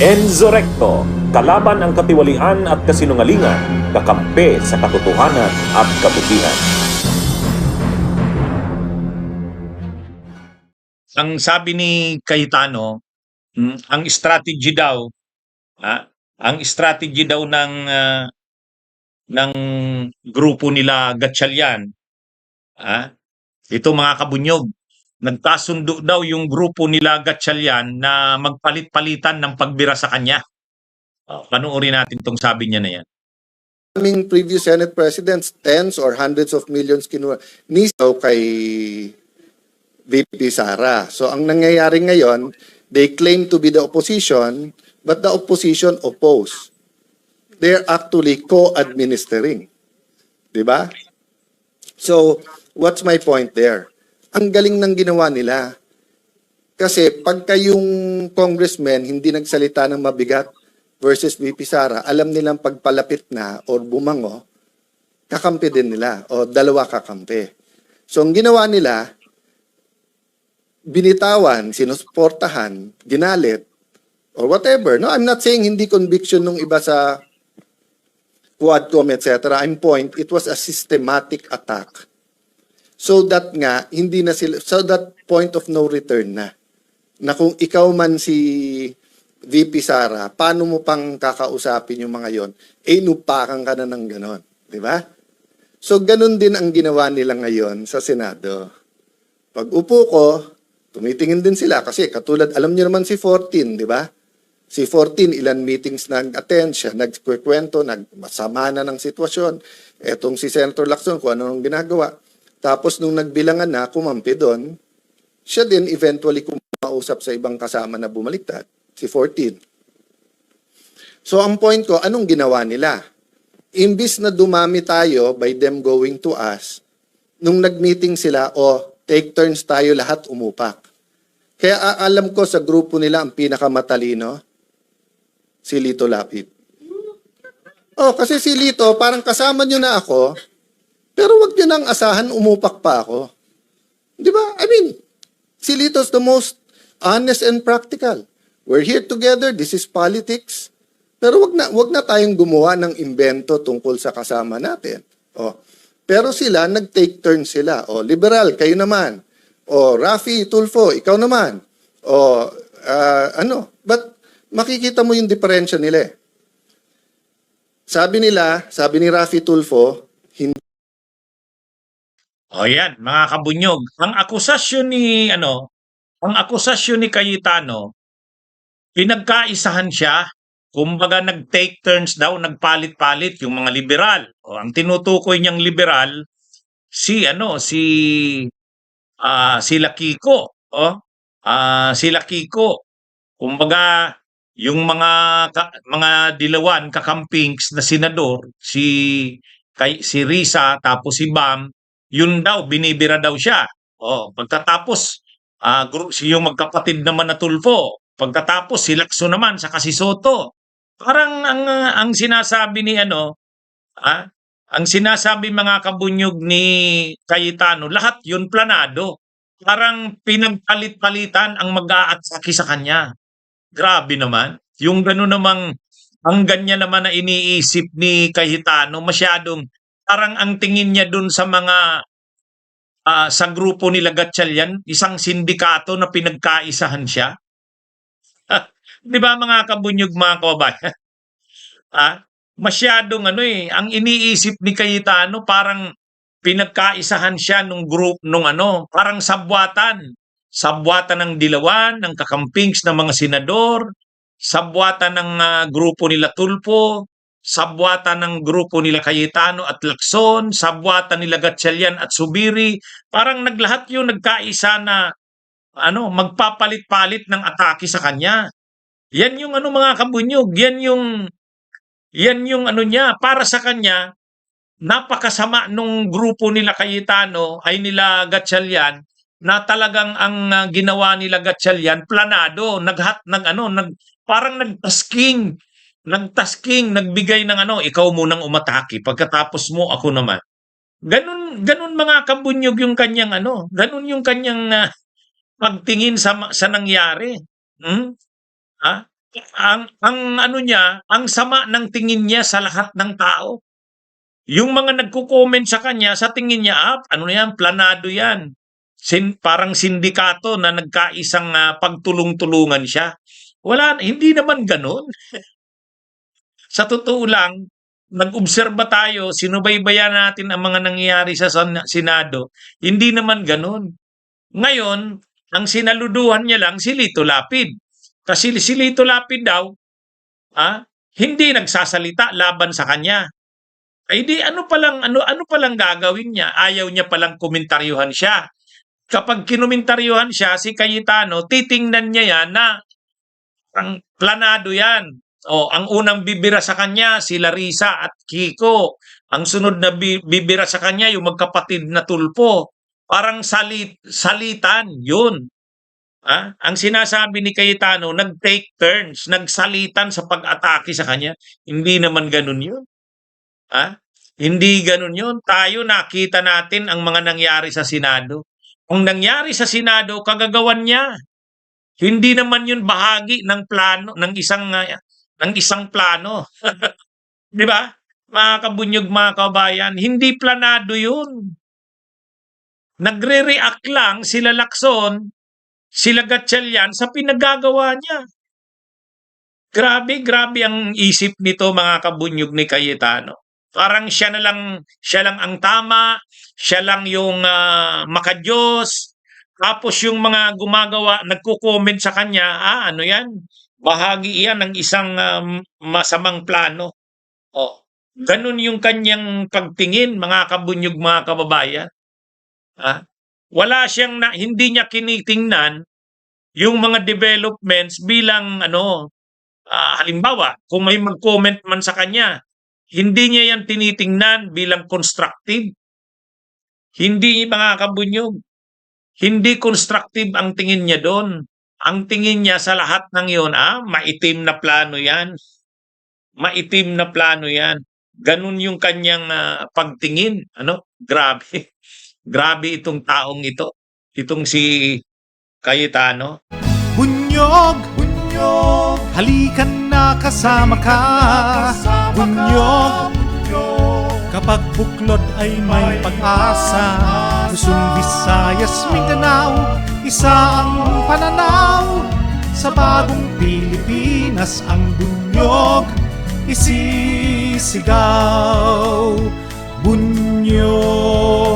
Enzo Recto, kalaban ang katiwalian at kasinungalingan, kakampi sa katotohanan at kabutihan. Ang sabi ni Cayetano, ang strategy daw, ang strategy daw ng grupo nila Gatchalian, ito mga kabunyog, nagkasundo daw yung grupo nila Gatchalian na magpalit-palitan ng pagbira sa kanya. Panoorin natin tong sabi niya na yan. Aming previous Senate presidents, tens or hundreds of millions kinuha nisaw kay VP Sara. So ang nangyayari ngayon, they claim to be the opposition, but the opposition oppose. They're actually co-administering. Diba? So, what's my point there? Ang galing ng ginawa nila. Kasi pagka yung congressman hindi nagsalita ng mabigat versus VP Sara, alam nilang pagpalapit na or bumango, kakampi din nila o dalawa kakampi. So, ang ginawa nila, binitawan, sinusuportahan, ginalit, or whatever. No, I'm not saying hindi conviction nung iba sa Quadcom, etc. I'm point, it was a systematic attack. So that nga, hindi na sila, so that point of no return na. Na kung ikaw man si VP Sara, paano mo pang kakausapin yung mga yon? Inupakan ka na ng ganon. Diba? So ganon din ang ginawa nila ngayon sa Senado. Pag upo ko, tumitingin din sila kasi katulad, alam niyo naman si 14, di ba? Si 14, ilan meetings nag-attend siya, nagkwento, nagmasama na ng sitwasyon. Etong si Senator Lacson, kung ano nang ginagawa. Tapos nung nagbilangan na, kumampi doon, siya din eventually kumausap sa ibang kasama na bumaliktad, si 14. So ang point ko, anong ginawa nila? Imbis na dumami tayo by them going to us, nung nag-meeting sila, take turns tayo lahat umupak. Kaya alam ko sa grupo nila ang pinakamatalino, si Lito Lapid. Kasi si Lito, parang kasama nyo na ako, pero wag nyo nang asahan, umupak pa ako. Di ba? I mean, si Lito's the most honest and practical. We're here together, this is politics, pero wag na tayong gumawa ng imbento tungkol sa kasama natin. Pero sila, nag-take turn sila. Liberal, kayo naman. Rafi Tulfo, ikaw naman. But makikita mo yung diferensya nila. Sabi ni Rafi Tulfo, hindi. Yan, mga kabunyog. Ang akusasyon ni Cayetano, pinagkaisahan siya, kumbaga nag-take turns daw, nagpalit-palit yung mga liberal. Ang tinutukoy niyang liberal, sila Kiko. Sila Kiko. Kumbaga, yung mga dilawan, kakampings na senador, si Risa, tapos si Bam, yun daw, binibira daw siya. Pagkatapos, yung magkapatid naman na Tulfo. Pagkatapos, si Lacson naman, saka si Soto. Parang ang sinasabi ni ang sinasabi mga kabunyog ni Cayetano, lahat yun planado. Parang pinagpalit-palitan ang mag-aatake sa kanya. Grabe naman. Yung gano'n namang, ang ganyan naman na iniisip ni Cayetano, masyadong, parang ang tingin niya dun sa mga, sa grupo nila Gatchalian, isang sindikato na pinagkaisahan siya. Di ba mga kabunyog, mga kababayan? Masyadong ang iniisip ni Cayetano, parang pinagkaisahan siya nung group, parang sabwatan. Sabwatan ng dilawan, ng kakampings ng mga senador, sabwatan ng grupo nila Tulfo, sabwatan ng grupo nila Cayetano at Lacson, sabwatan nila Gatchalian at Zubiri. Parang naglahat yun, nagkaisa na magpapalit-palit ng atake sa kanya. Yan yung mga kabunyog, yan yung niya, para sa kanya, napakasama nung grupo nila Cayetano ay nila Gatchalian, na talagang ang ginawa nila Gatchalian planado, parang nagtasking, nagbigay ng ikaw munang umatake, pagkatapos mo ako naman. Ganun mga kabunyog yung kanyang ganun yung kanyang pagtingin sa nangyari. ang ano niya, ang sama ng tingin niya sa lahat ng tao. Yung mga nagko-comment sa kanya, sa tingin niya, ano yan, planado yan. Parang sindikato na nagkaisang pagtulong-tulungan siya. Wala, hindi naman ganun. Sa totoo lang, nag-obserba tayo, sinubaybayan natin ang mga nangyayari sa Senado. Hindi naman ganun. Ngayon, ang sinaluduhan niya lang si Lito Lapid. Kasi si Lito Lapid daw, hindi nagsasalita laban sa kanya. Ay di ano palang gagawin niya? Ayaw niya palang komentaryuhan siya. Kapag kinomentaryuhan siya si Cayetano, titingnan niya yan na ang planado yan. O, ang unang bibira sa kanya si Larissa at Kiko. Ang sunod na bibira sa kanya yung magkapatid na Tulpo. Parang salitan, yun. Ang sinasabi ni Cayetano, nag-take turns, nagsalitan sa pag-atake sa kanya. Hindi naman ganun yun. Hindi ganun yun. Tayo nakita natin ang mga nangyari sa Senado. Ang nangyari sa Senado, kagagawan niya. Hindi naman yun bahagi ng plano ng isang plano. 'Di ba? Mga kabunyog, mga kabayan, hindi planado yun. Nagre-react lang sila Lacson, sila Gatchalian sa pinagagawa niya. Grabe ang isip nito, mga kabunyog, ni Cayetano. Parang siya lang ang tama, siya lang yung makadiyos. Tapos yung mga gumagawa, nagko-comment sa kanya, ano yan? Bahagi yan ng isang masamang plano. Ganun yung kanyang pagtingin, mga kabunyog, mga kababayan. Hindi niya kinitingnan yung mga developments bilang halimbawa, kung may mag-comment man sa kanya, hindi niya yan tinitingnan bilang constructive. Hindi, mga kabunyog. Hindi constructive ang tingin niya doon. Ang tingin niya sa lahat ng yun, maitim na plano yan. Maitim na plano yan. Ganun yung kanyang pagtingin. Grabe. Grabe itong taong ito. Itong si Cayetano. Bunyog, halikan na kasama ka. Bunyog, kapag buklod ay may pag-asa. Luzon, Visayas, Mindanao, isa ang pananaw. Sa bagong Pilipinas ang bunyog isisigaw. Bunyog.